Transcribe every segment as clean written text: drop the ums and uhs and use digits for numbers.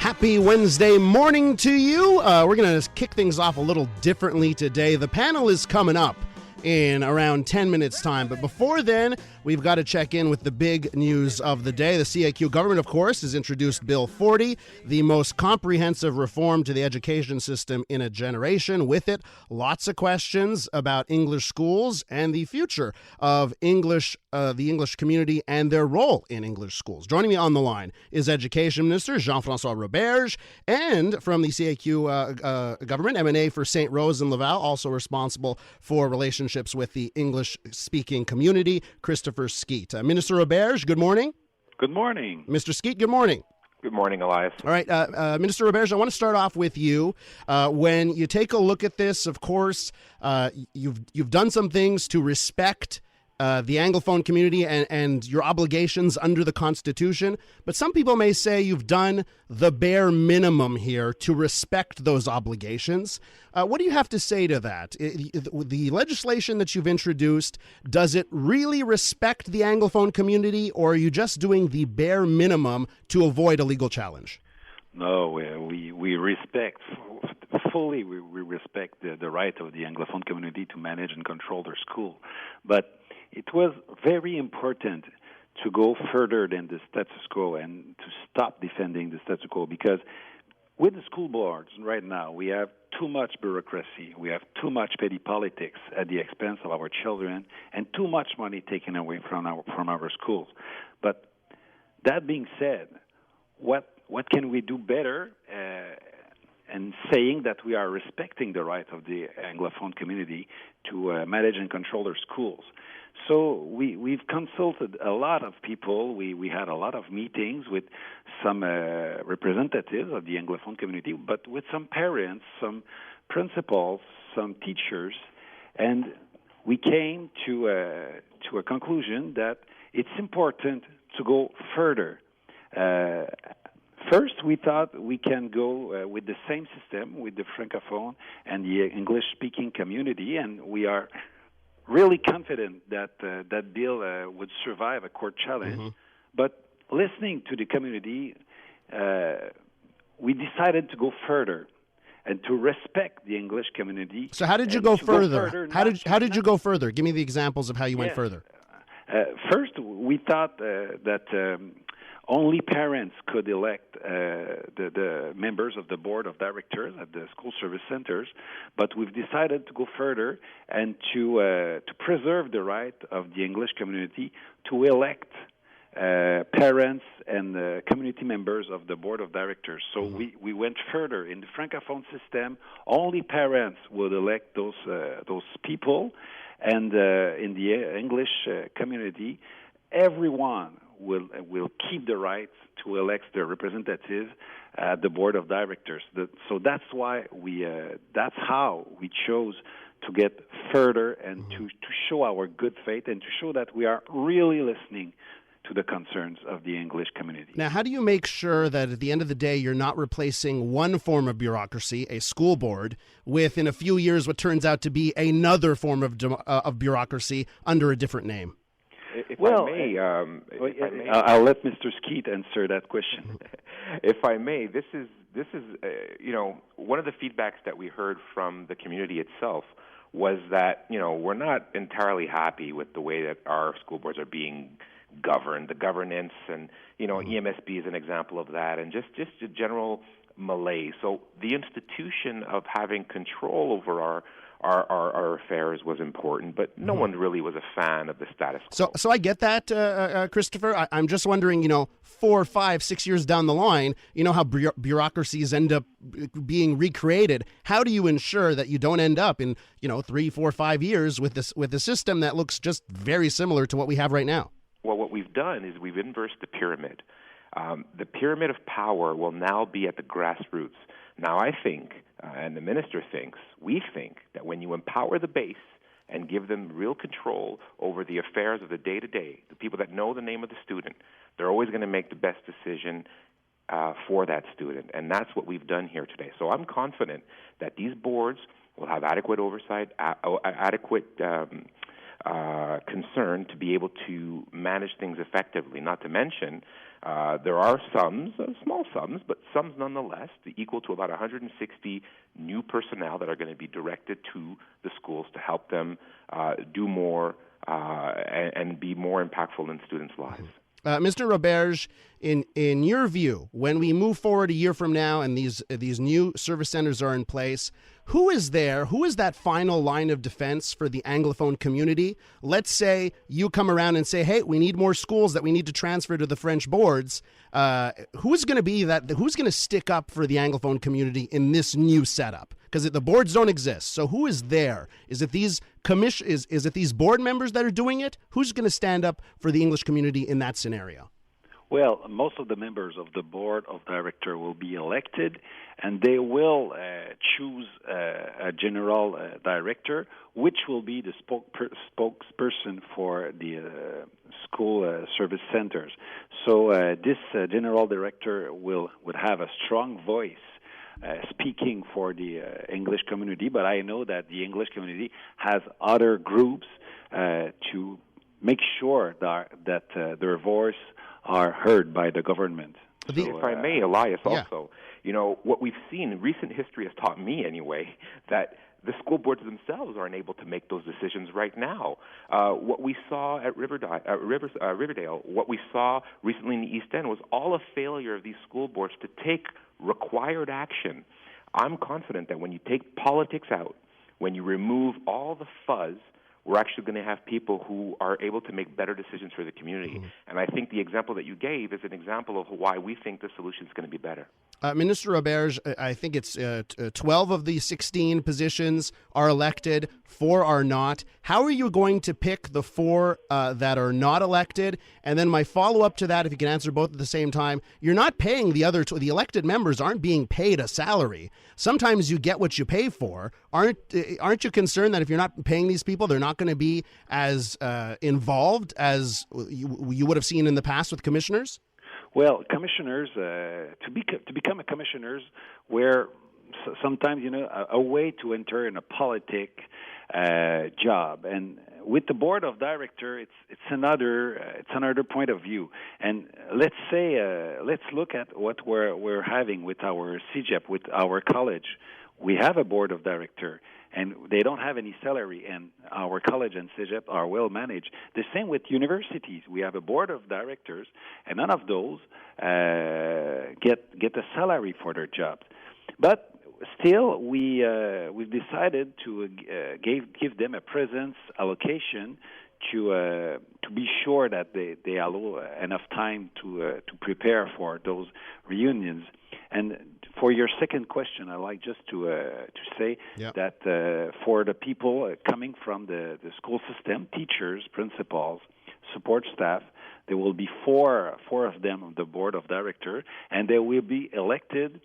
Happy Wednesday morning to you. We're going to kick things off a little differently today. The panel is coming up in around 10 minutes' time. But before then, we've got to check in with the big news of the day. The CAQ government, of course, has introduced Bill 40, the most comprehensive reform to the education system in a generation. With it, lots of questions about English schools and the future of English, the English community and their role in English schools. Joining me on the line is Education Minister Jean-Francois Roberge, and from the CAQ government, M&A for St. Rose and Laval, also responsible for relationships with the English-speaking community, Christopher Skeete. Minister Roberge, good morning. Good morning. Mr. Skeete, good morning. Good morning, Elias. All right, Minister Roberge, I want to start off with you. When you take a look at this, of course, you've done some things to respect the Anglophone community and your obligations under the Constitution, but some people may say you've done the bare minimum here to respect those obligations. What do you have to say to that? The legislation that you've introduced, does it really respect the Anglophone community, or are you just doing the bare minimum to avoid a legal challenge? No, we respect fully. We respect the right of the Anglophone community to manage and control their school, but it was very important to go further than the status quo and to stop defending the status quo, because with the school boards right now, we have too much bureaucracy, we have too much petty politics at the expense of our children, and too much money taken away from our schools. But that being said, what can we do better? And saying that we are respecting the right of the Anglophone community to manage and control their schools. So we've consulted a lot of people. We had a lot of meetings with some representatives of the Anglophone community, but with some parents, some principals, some teachers, and we came to a conclusion that it's important to go further. First, we thought we can go with the same system with the Francophone and the English-speaking community, and we are really confident that that bill would survive a court challenge. Mm-hmm. But listening to the community, we decided to go further and to respect the English community. So how did you go further? How did you go further? Give me the examples of how you went further. First, we thought that only parents could elect the members of the board of directors at the school service centers, but we've decided to go further and to preserve the right of the English community to elect parents and community members of the board of directors. So we went further. In the Francophone system, only parents would elect those people, and in the English community, everyone will keep the right to elect their representatives at the board of directors. So that's why that's how we chose to get further and to show our good faith and to show that we are really listening to the concerns of the English community. Now, how do you make sure that at the end of the day you're not replacing one form of bureaucracy, a school board, with in a few years what turns out to be another form of bureaucracy under a different name? If I may, I'll let Mr. Skeete answer that question. If I may, this is one of the feedbacks that we heard from the community itself was that we're not entirely happy with the way that our school boards are being governed, the governance, and EMSB is an example of that, and just a general malaise. So the institution of having control over our affairs was important, but no one really was a fan of the status quo. So I get that, Christopher. I'm just wondering, 4, 5, 6 years down the line, how bureaucracies end up being recreated. How do you ensure that you don't end up in 3, 4, 5 years with a system that looks just very similar to what we have right now? Well, what we've done is we've inversed the pyramid. The pyramid of power will now be at the grassroots. Now, I think, and the minister thinks, we think that when you empower the base and give them real control over the affairs of the day-to-day, the people that know the name of the student, they're always going to make the best decision for that student. And that's what we've done here today. So I'm confident that these boards will have adequate oversight, adequate concern to be able to manage things effectively, not to mention There are sums, small sums, but sums nonetheless, equal to about 160 new personnel that are going to be directed to the schools to help them do more and be more impactful in students' lives. Mr. Roberge, in your view, when we move forward a year from now and these new service centers are in place, who is there? Who is that final line of defense for the Anglophone community? Let's say you come around and say, hey, we need more schools that we need to transfer to the French boards. Who's going to be that? Who's going to stick up for the Anglophone community in this new setup? Because the boards don't exist. So who is there? Is it these is it these board members that are doing it? Who's going to stand up for the English community in that scenario? Well, most of the members of the board of director will be elected, and they will choose a general director, which will be the spokesperson for the school service centers. So this general director would have a strong voice speaking for the English community, but I know that the English community has other groups to make sure that their voice are heard by the government. If I may, Elias, also, what we've seen, recent history has taught me anyway, that the school boards themselves aren't able to make those decisions right now. What we saw at Riverdale, what we saw recently in the East End was all a failure of these school boards to take required action. I'm confident that when you take politics out, when you remove all the fuzz, we're actually going to have people who are able to make better decisions for the community. Mm-hmm. And I think the example that you gave is an example of why we think the solution is going to be better. Minister Roberge, I think it's 12 of the 16 positions are elected, 4 are not. How are you going to pick the 4 that are not elected? And then my follow-up to that, if you can answer both at the same time, you're not paying the other the elected members aren't being paid a salary. Sometimes you get what you pay for. Aren't you concerned that if you're not paying these people, they're not going to be as involved as you would have seen in the past with commissioners? Well, commissioners, to become a commissioners, were sometimes, a way to enter in a politic job. And with the board of director, it's another point of view. And let's look at what we're having with our CJAD, with our college. We have a board of director, and they don't have any salary, and our college and CJAD are well managed. The same with universities. We have a board of directors, and none of those get a salary for their jobs. But still, we've decided to give them a presence allocation to be sure that they allow enough time to prepare for those reunions. And for your second question, I'd like just to say that for the people coming from the school system, teachers, principals, support staff, there will be four of them on the board of directors, and they will be elected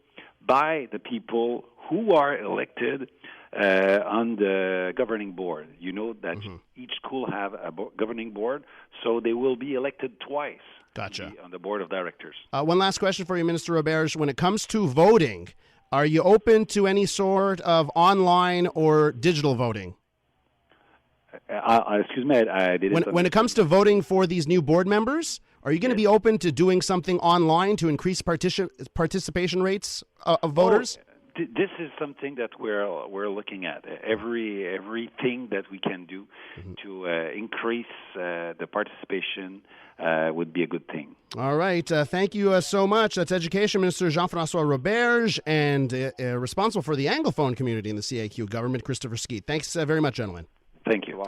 by the people who are elected on the governing board. You know that each school have a governing board, so they will be elected twice. Gotcha. On the board of directors. One last question for you, Minister Roberge. When it comes to voting, are you open to any sort of online or digital voting? Excuse me, I didn't. When it comes to voting for these new board members, are you going to be open to doing something online to increase participation rates of voters? This is something that we're looking at. Everything that we can do to increase the participation would be a good thing. All right. Thank you so much. That's Education Minister Jean-Francois Roberge and responsible for the Anglophone community in the CAQ government, Christopher Skeete. Thanks very much, gentlemen. Thank you.